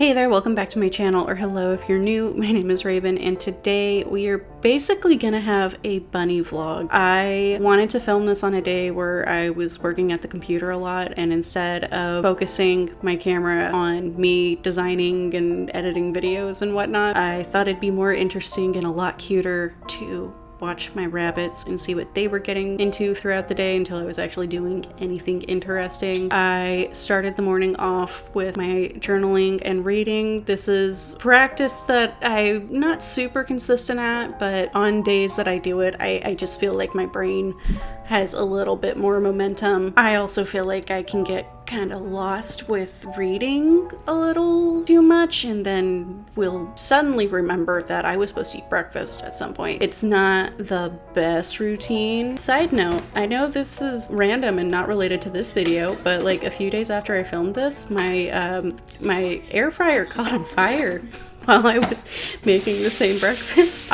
Hey there, welcome back to my channel, or hello if you're new. My name is Raven, and today we are basically gonna have a bunny vlog. I wanted to film this on a day where I was working at the computer a lot, and instead of focusing my camera on me designing and editing videos and whatnot, I thought it'd be more interesting and a lot cuter to watch my rabbits and see what they were getting into throughout the day until I was actually doing anything interesting. I started the morning off with my journaling and reading. This is practice that I'm not super consistent at, but on days that I do it, I just feel like my brain has a little bit more momentum. I also feel like I can get kind of lost with reading a little too much, and then will suddenly remember that I was supposed to eat breakfast at some point. It's not the best routine. Side note, I know this is random and not related to this video, but like a few days after I filmed this, my air fryer caught on fire while I was making the same breakfast.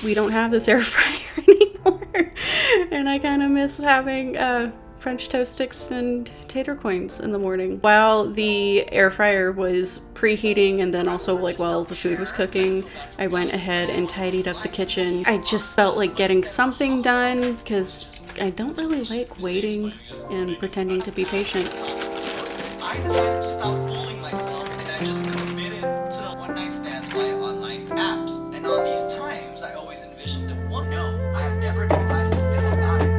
We don't have this air fryer anymore, and I kind of miss having French toast sticks and tater coins in the morning. While the air fryer was preheating, and then also like while the food was cooking, I went ahead and tidied up the kitchen. I just felt like getting something done because I don't really like waiting and pretending to be patient. I decided to stop bullying myself, and I just committed to the one-night stands via online apps. And on these times, I always envisioned the one. No, I have never invited something about it.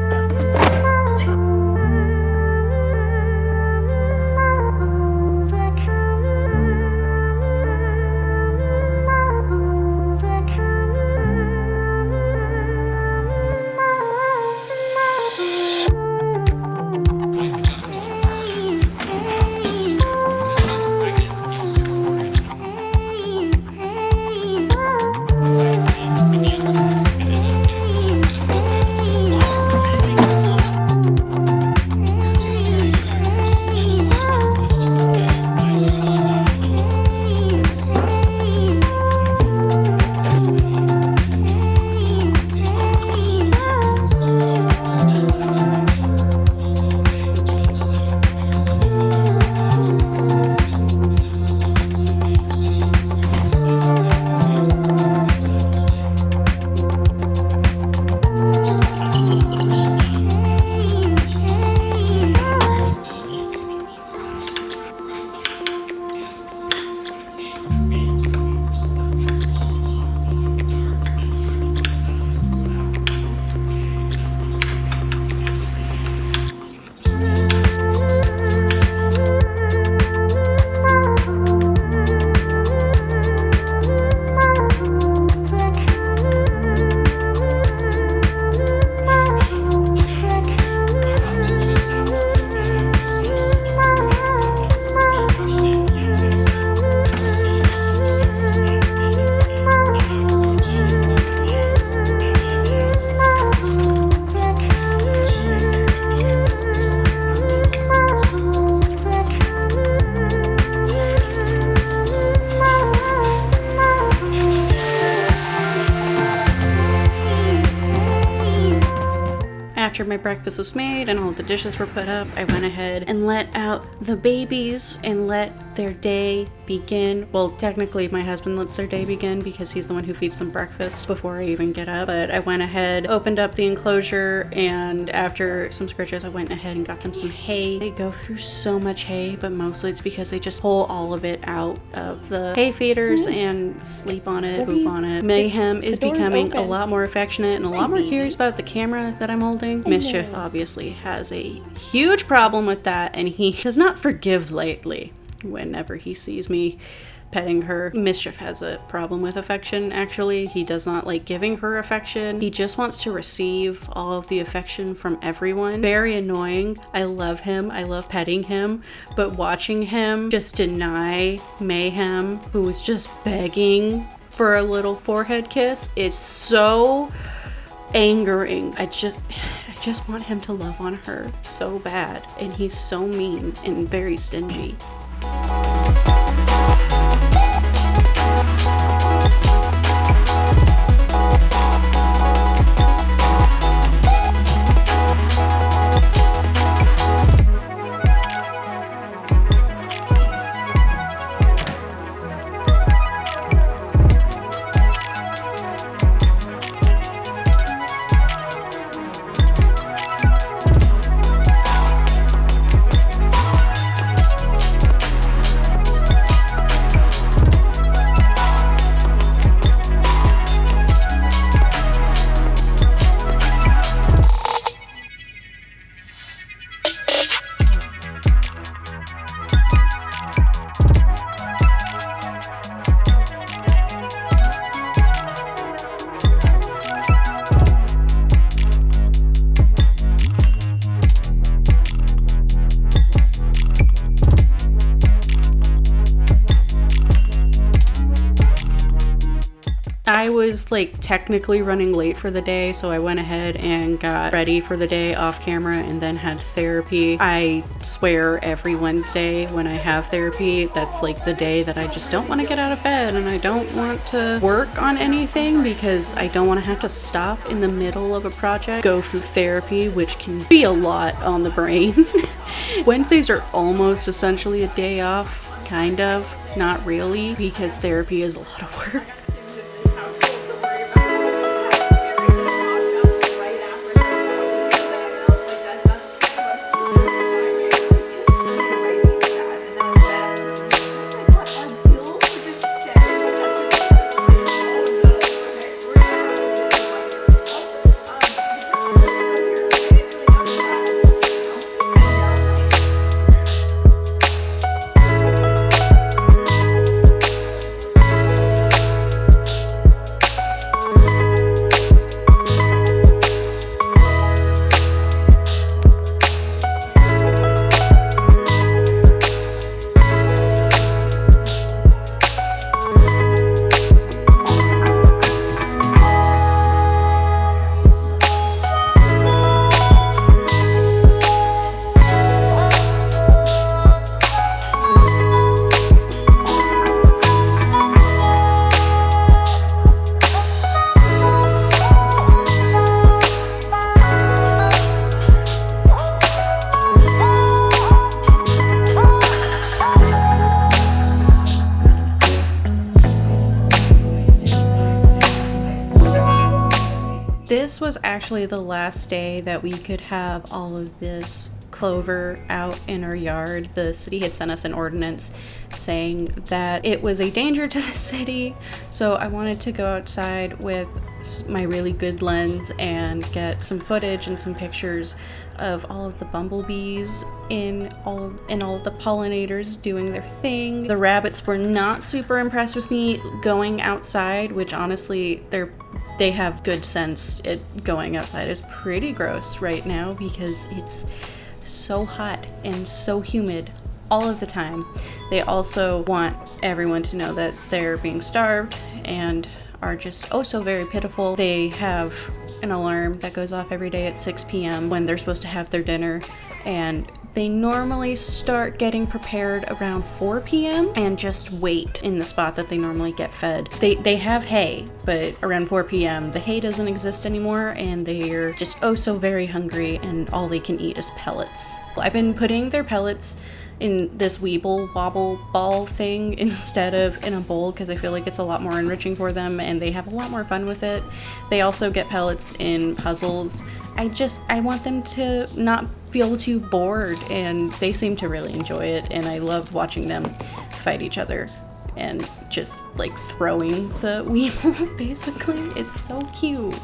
After my breakfast was made and all the dishes were put up, I went ahead and let out the babies and let their day begin. Well, technically my husband lets their day begin because he's the one who feeds them breakfast before I even get up. But I went ahead, opened up the enclosure, and after some scratches, I went ahead and got them some hay. They go through so much hay, but mostly it's because they just pull all of it out of the hay feeders and sleep on it, poop on it. Mayhem is becoming a lot more affectionate and a lot more curious about the camera that I'm holding. Mischief obviously has a huge problem with that, and he does not forgive lightly whenever he sees me petting her. Mischief has a problem with affection, actually. He does not like giving her affection. He just wants to receive all of the affection from everyone. Very annoying. I love him. I love petting him, but watching him just deny Mayhem, who is just begging for a little forehead kiss, is so angering. I just want him to love on her so bad, and he's so mean and very stingy. I was like technically running late for the day, so I went ahead and got ready for the day off camera and then had therapy. I swear every Wednesday when I have therapy, that's like the day that I just don't want to get out of bed and I don't want to work on anything because I don't want to have to stop in the middle of a project, go through therapy, which can be a lot on the brain. Wednesdays are almost essentially a day off, kind of, not really, because therapy is a lot of work. This was actually the last day that we could have all of this clover out in our yard. The city had sent us an ordinance saying that it was a danger to the city, so I wanted to go outside with my really good lens and get some footage and some pictures of all of the bumblebees and all of the pollinators doing their thing. The rabbits were not super impressed with me going outside, which honestly they have good sense. Going outside is pretty gross right now because it's so hot and so humid all of the time. They also want everyone to know that they're being starved and are just oh so very pitiful. They have an alarm that goes off every day at 6 p.m. when they're supposed to have their dinner, and they normally start getting prepared around 4 p.m. and just wait in the spot that they normally get fed. They have hay, but around 4 p.m. the hay doesn't exist anymore and they're just oh so very hungry and all they can eat is pellets. I've been putting their pellets in this Weeble Wobble ball thing instead of in a bowl because I feel like it's a lot more enriching for them and they have a lot more fun with it. They also get pellets in puzzles. I want them to not feel too bored, and they seem to really enjoy it, and I love watching them fight each other and just like throwing the Weeble basically. It's so cute.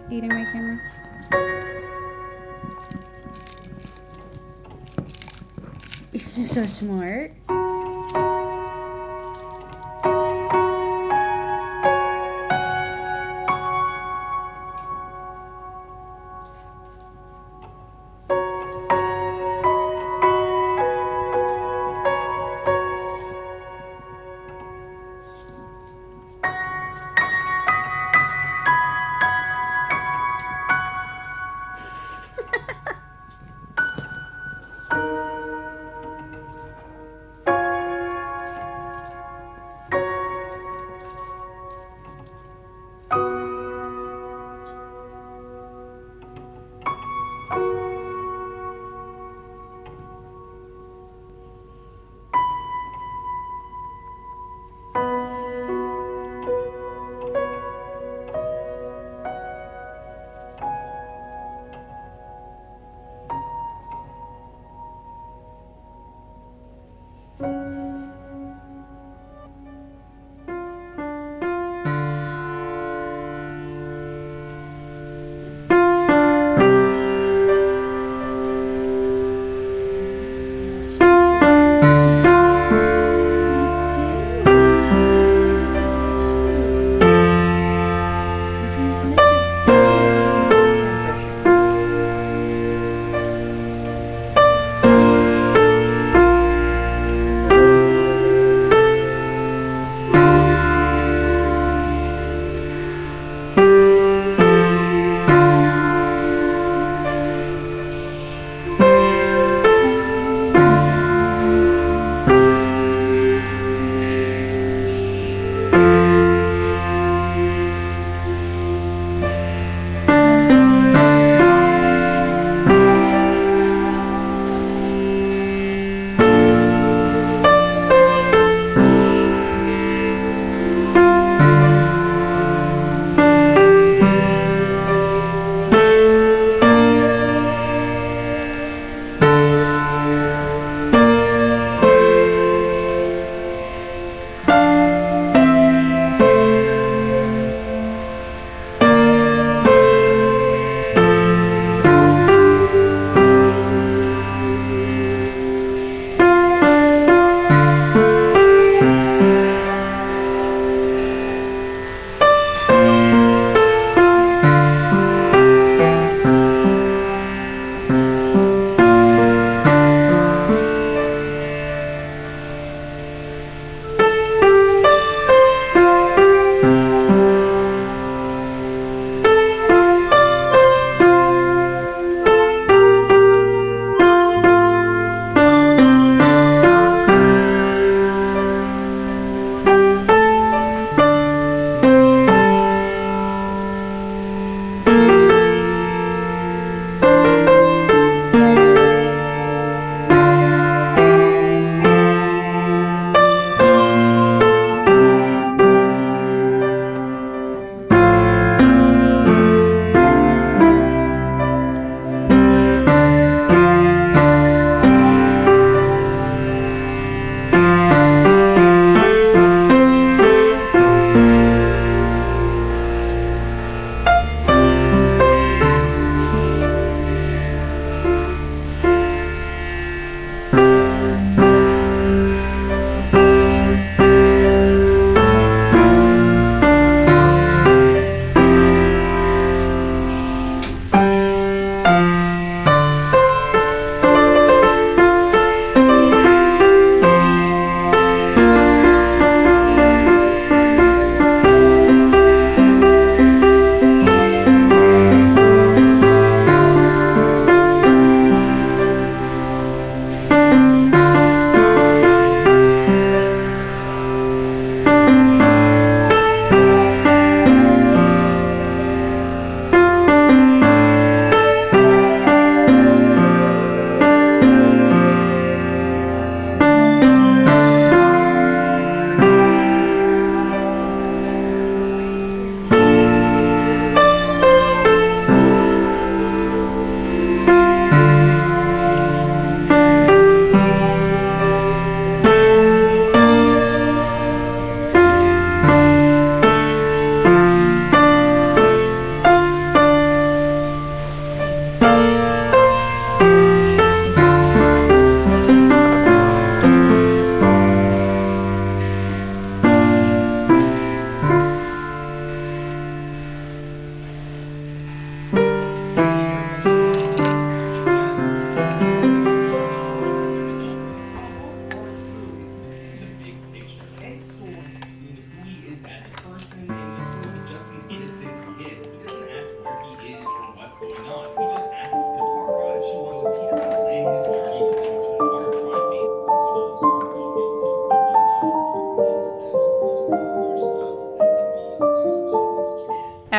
eating my camera? You're so smart.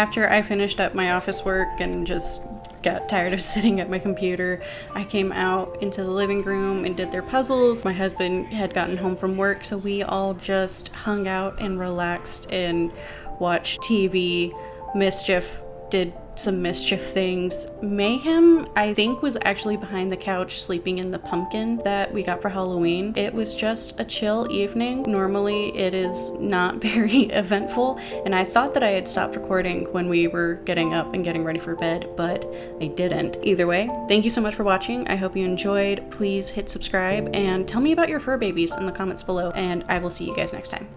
After I finished up my office work and just got tired of sitting at my computer, I came out into the living room and did their puzzles. My husband had gotten home from work, so we all just hung out and relaxed and watched TV. Mischief did some mischief things. Mayhem, I think, was actually behind the couch sleeping in the pumpkin that we got for Halloween. It was just a chill evening. Normally it is not very eventful, and I thought that I had stopped recording when we were getting up and getting ready for bed, but I didn't. Either way, thank you so much for watching. I hope you enjoyed. Please hit subscribe and tell me about your fur babies in the comments below, and I will see you guys next time.